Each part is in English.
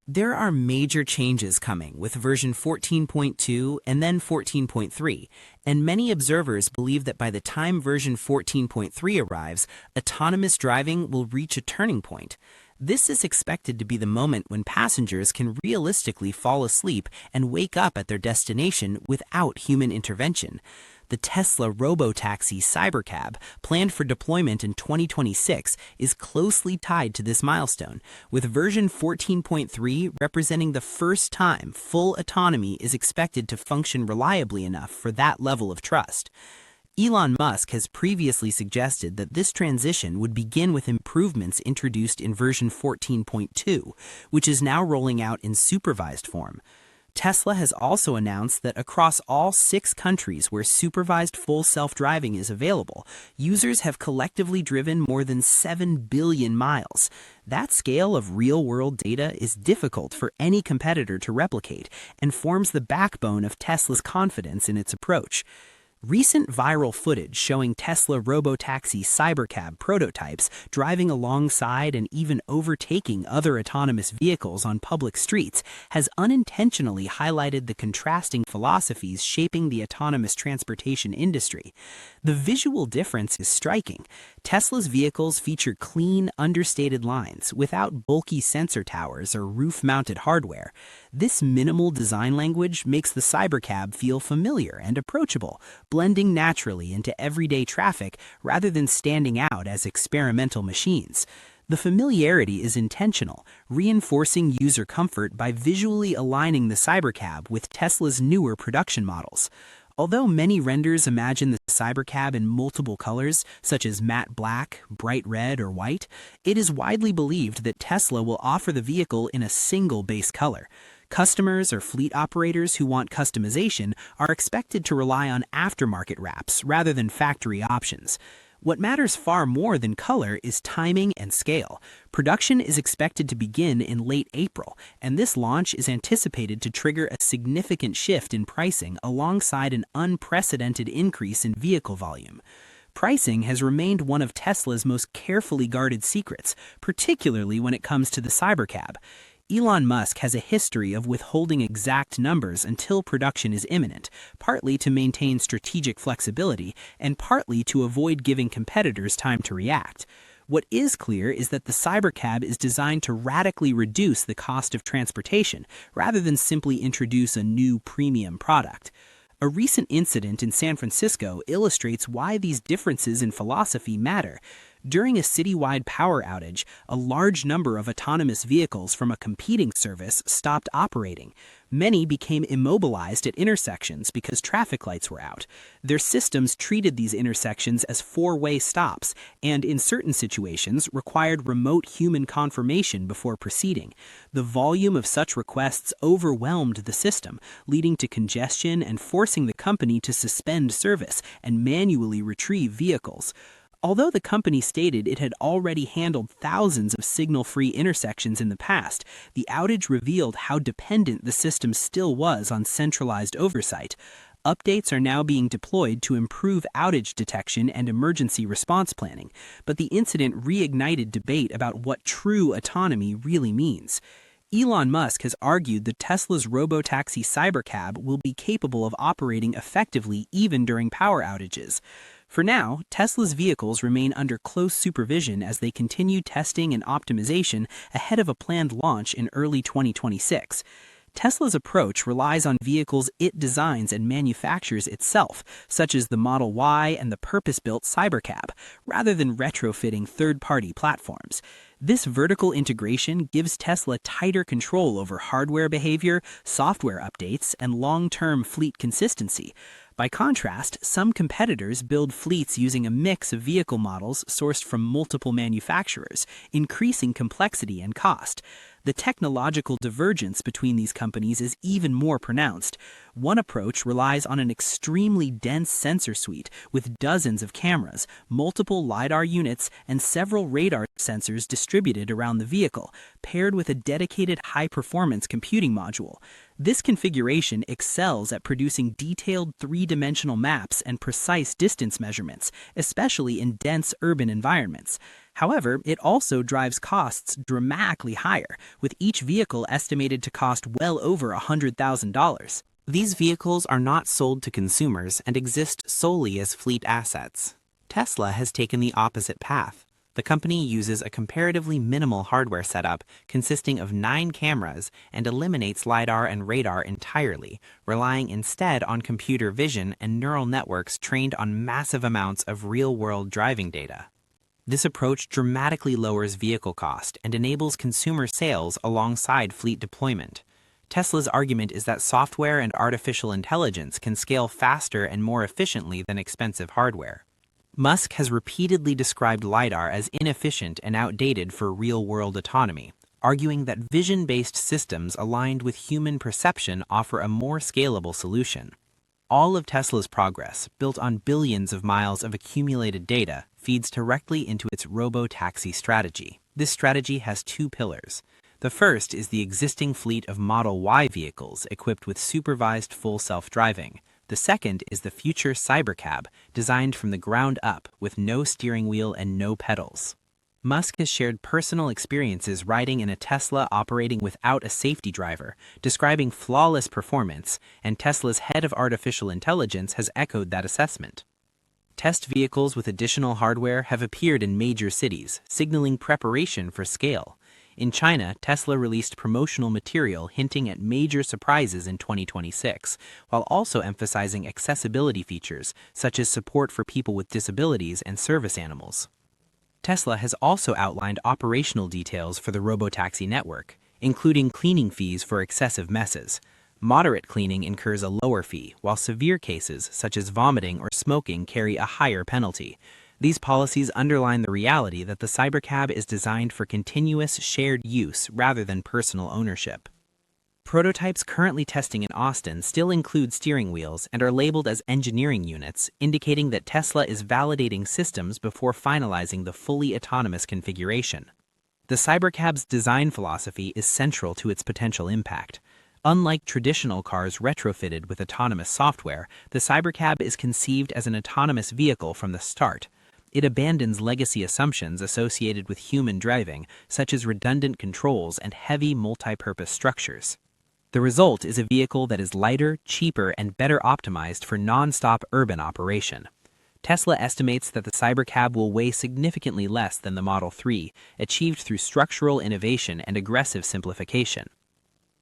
There are major changes coming with version 14.2 and then 14.3, and many observers believe that by the time version 14.3 arrives, autonomous driving will reach a turning point. This is expected to be the moment when passengers can realistically fall asleep and wake up at their destination without human intervention. The Tesla Robo taxi Cybercab, planned for deployment in 2026, is closely tied to this milestone, with version 14.3 representing the first time full autonomy is expected to function reliably enough for that level of trust. Elon Musk has previously suggested that this transition would begin with improvements introduced in version 14.2, which is now rolling out in supervised form. Tesla has also announced that across all 6 countries where supervised full self-driving is available, users have collectively driven more than 7 billion miles. That scale of real-world data is difficult for any competitor to replicate and forms the backbone of Tesla's confidence in its approach. Recent viral footage showing Tesla robotaxi Cybercab prototypes driving alongside and even overtaking other autonomous vehicles on public streets has unintentionally highlighted the contrasting philosophies shaping the autonomous transportation industry. The visual difference is striking. Tesla's vehicles feature clean, understated lines without bulky sensor towers or roof-mounted hardware. This minimal design language makes the Cybercab feel familiar and approachable, blending naturally into everyday traffic rather than standing out as experimental machines. The familiarity is intentional, reinforcing user comfort by visually aligning the Cybercab with Tesla's newer production models. Although many renders imagine the Cybercab in multiple colors, such as matte black, bright red, or white, it is widely believed that Tesla will offer the vehicle in a single base color. Customers or fleet operators who want customization are expected to rely on aftermarket wraps rather than factory options. What matters far more than color is timing and scale. Production is expected to begin in late April, and this launch is anticipated to trigger a significant shift in pricing alongside an unprecedented increase in vehicle volume. Pricing has remained one of Tesla's most carefully guarded secrets, particularly when it comes to the Cybercab. Elon Musk has a history of withholding exact numbers until production is imminent, partly to maintain strategic flexibility and partly to avoid giving competitors time to react. What is clear is that the Cybercab is designed to radically reduce the cost of transportation rather than simply introduce a new premium product. A recent incident in San Francisco illustrates why these differences in philosophy matter. During a citywide power outage, a large number of autonomous vehicles from a competing service stopped operating. Many became immobilized at intersections because traffic lights were out. Their systems treated these intersections as four-way stops and, in certain situations, required remote human confirmation before proceeding. The volume of such requests overwhelmed the system, leading to congestion and forcing the company to suspend service and manually retrieve vehicles. Although the company stated it had already handled thousands of signal-free intersections in the past, the outage revealed how dependent the system still was on centralized oversight. Updates are now being deployed to improve outage detection and emergency response planning, but the incident reignited debate about what true autonomy really means. Elon Musk has argued that Tesla's robotaxi Cybercab will be capable of operating effectively even during power outages. For now, Tesla's vehicles remain under close supervision as they continue testing and optimization ahead of a planned launch in early 2026. Tesla's approach relies on vehicles it designs and manufactures itself, such as the Model Y and the purpose-built Cybercab, rather than retrofitting third-party platforms. This vertical integration gives Tesla tighter control over hardware behavior, software updates, and long-term fleet consistency. By contrast, some competitors build fleets using a mix of vehicle models sourced from multiple manufacturers, increasing complexity and cost. The technological divergence between these companies is even more pronounced. One approach relies on an extremely dense sensor suite with dozens of cameras, multiple LiDAR units, and several radar sensors distributed around the vehicle, paired with a dedicated high-performance computing module. This configuration excels at producing detailed three-dimensional maps and precise distance measurements, especially in dense urban environments. However, it also drives costs dramatically higher, with each vehicle estimated to cost well over $100,000. These vehicles are not sold to consumers and exist solely as fleet assets. Tesla has taken the opposite path. The company uses a comparatively minimal hardware setup consisting of 9 cameras and eliminates LiDAR and radar entirely, relying instead on computer vision and neural networks trained on massive amounts of real-world driving data. This approach dramatically lowers vehicle cost and enables consumer sales alongside fleet deployment. Tesla's argument is that software and artificial intelligence can scale faster and more efficiently than expensive hardware. Musk has repeatedly described LiDAR as inefficient and outdated for real-world autonomy, arguing that vision-based systems aligned with human perception offer a more scalable solution. All of Tesla's progress, built on billions of miles of accumulated data, feeds directly into its robo-taxi strategy. This strategy has 2 pillars. The first is the existing fleet of Model Y vehicles equipped with supervised full self-driving. The second is the future cybercab, designed from the ground up with no steering wheel and no pedals. Musk has shared personal experiences riding in a Tesla operating without a safety driver, describing flawless performance, and Tesla's head of artificial intelligence has echoed that assessment. Test vehicles with additional hardware have appeared in major cities, signaling preparation for scale. In China, Tesla released promotional material hinting at major surprises in 2026, while also emphasizing accessibility features such as support for people with disabilities and service animals. Tesla has also outlined operational details for the robotaxi network, including cleaning fees for excessive messes. Moderate cleaning incurs a lower fee, while severe cases such as vomiting or smoking carry a higher penalty. These policies underline the reality that the cybercab is designed for continuous shared use rather than personal ownership. Prototypes currently testing in Austin still include steering wheels and are labeled as engineering units, indicating that Tesla is validating systems before finalizing the fully autonomous configuration. The cybercab's design philosophy is central to its potential impact. Unlike traditional cars retrofitted with autonomous software, the cybercab is conceived as an autonomous vehicle from the start. It abandons legacy assumptions associated with human driving, such as redundant controls and heavy multi-purpose structures. The result is a vehicle that is lighter, cheaper, and better optimized for non-stop urban operation. Tesla estimates that the cybercab will weigh significantly less than the Model 3, achieved through structural innovation and aggressive simplification.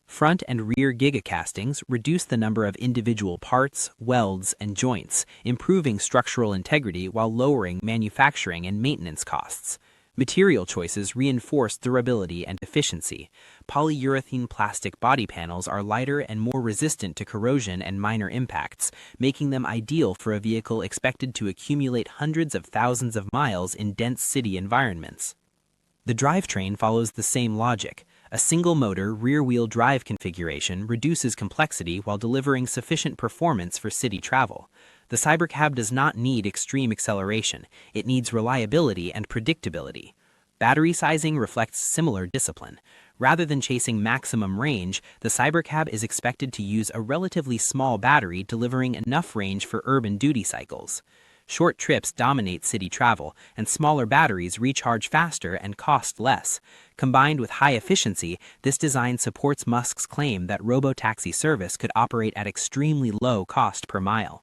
Front and rear gigacastings reduce the number of individual parts, welds, and joints, improving structural integrity while lowering manufacturing and maintenance costs. Material choices reinforce durability and efficiency. Polyurethane plastic body panels are lighter and more resistant to corrosion and minor impacts, making them ideal for a vehicle expected to accumulate hundreds of thousands of miles in dense city environments. The drivetrain follows the same logic. A single-motor, rear-wheel drive configuration reduces complexity while delivering sufficient performance for city travel. The cybercab does not need extreme acceleration, it needs reliability and predictability. Battery sizing reflects similar discipline. Rather than chasing maximum range, the cybercab is expected to use a relatively small battery delivering enough range for urban duty cycles. Short trips dominate city travel, and smaller batteries recharge faster and cost less. Combined with high efficiency, this design supports Musk's claim that robotaxi service could operate at extremely low cost per mile.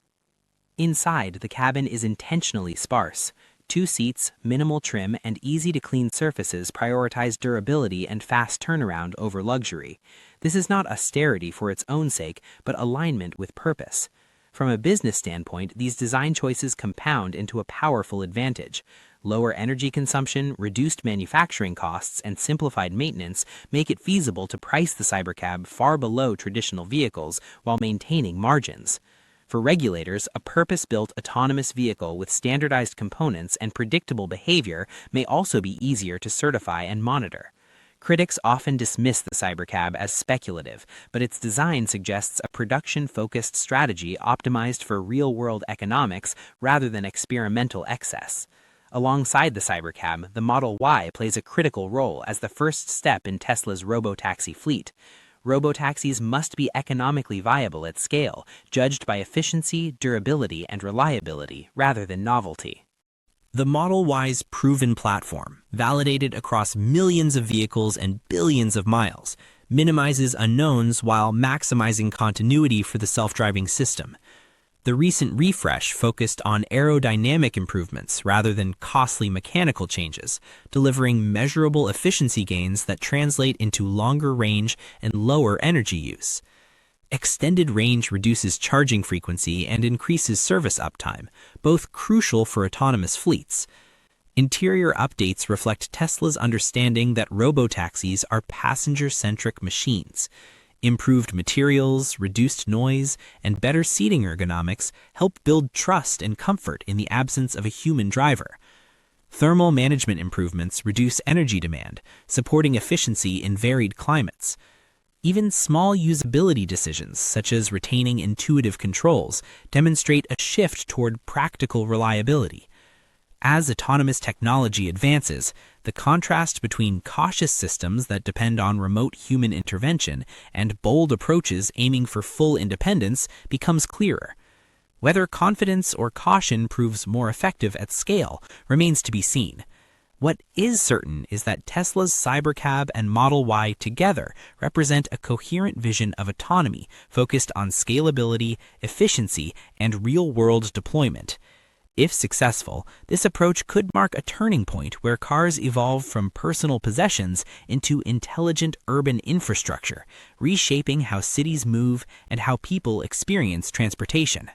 Inside, the cabin is intentionally sparse. 2 seats, minimal trim, and easy-to-clean surfaces prioritize durability and fast turnaround over luxury. This is not austerity for its own sake, but alignment with purpose. From a business standpoint, these design choices compound into a powerful advantage. Lower energy consumption, reduced manufacturing costs, and simplified maintenance make it feasible to price the cybercab far below traditional vehicles while maintaining margins. For regulators, a purpose-built autonomous vehicle with standardized components and predictable behavior may also be easier to certify and monitor. Critics often dismiss the cybercab as speculative, but its design suggests a production-focused strategy optimized for real-world economics rather than experimental excess. Alongside the cybercab, the Model Y plays a critical role as the first step in Tesla's robotaxi fleet. robotaxis must be economically viable at scale, judged by efficiency, durability, and reliability rather than novelty. The Model Y's proven platform, validated across millions of vehicles and billions of miles, minimizes unknowns while maximizing continuity for the self-driving system. The recent refresh focused on aerodynamic improvements rather than costly mechanical changes, delivering measurable efficiency gains that translate into longer range and lower energy use. Extended range reduces charging frequency and increases service uptime, both crucial for autonomous fleets. Interior updates reflect Tesla's understanding that robotaxis are passenger-centric machines. Improved materials, reduced noise, and better seating ergonomics help build trust and comfort in the absence of a human driver. Thermal management improvements reduce energy demand, supporting efficiency in varied climates. Even small usability decisions, such as retaining intuitive controls, demonstrate a shift toward practical reliability. As autonomous technology advances, the contrast between cautious systems that depend on remote human intervention and bold approaches aiming for full independence becomes clearer. Whether confidence or caution proves more effective at scale remains to be seen. What is certain is that Tesla's Cybercab and Model Y together represent a coherent vision of autonomy focused on scalability, efficiency, and real-world deployment. If successful, this approach could mark a turning point where cars evolve from personal possessions into intelligent urban infrastructure, reshaping how cities move and how people experience transportation.